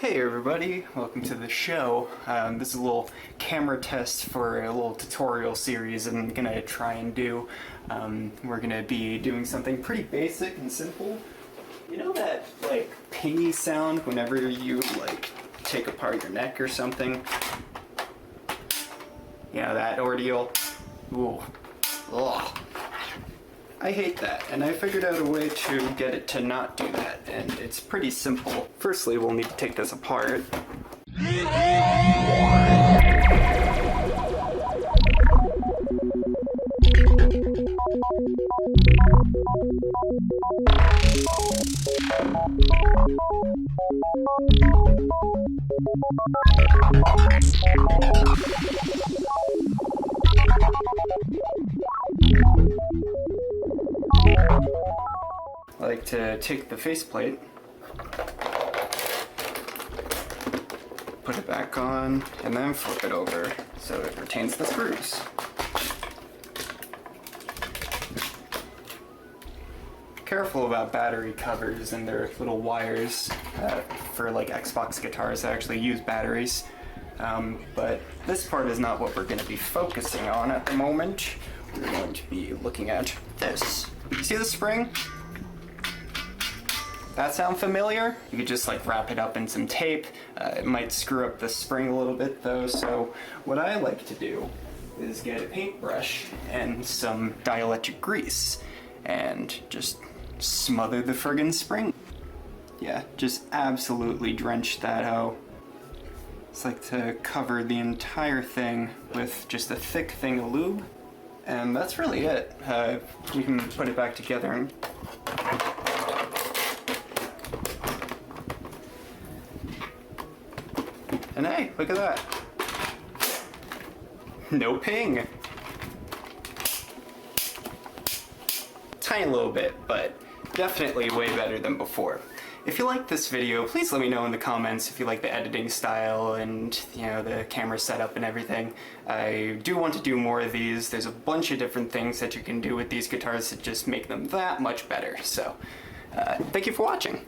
Hey everybody, welcome to the show. This is a little camera test for a little tutorial series I'm gonna try and do. We're gonna be doing something pretty basic and simple. You know that like pingy sound whenever you like take apart your neck or something? Yeah, that ordeal. Ooh. Ugh. I hate that, and I figured out a way to get it to not do that, and it's pretty simple. Firstly, we'll need to take this apart. I like to take the faceplate, put it back on, and then flip it over so it retains the screws. Careful about battery covers and their little wires. For like Xbox guitars, I actually use batteries. But this part is not what we're going to be focusing on at the moment. We're going to be looking at this. You see the spring? That sound familiar? You could just like wrap it up in some tape. It might screw up the spring a little bit though, so what I like to do is get a paintbrush and some dielectric grease and just smother the friggin' spring. Yeah, just absolutely drench that hoe. It's like to cover the entire thing with just a thick thing of lube. And that's really it. We can put it back together and hey, look at that. No ping. Tiny little bit, but definitely way better than before. If you like this video, please let me know in the comments if you like the editing style and, you know, the camera setup and everything. I do want to do more of these. There's a bunch of different things that you can do with these guitars to just make them that much better. So, thank you for watching.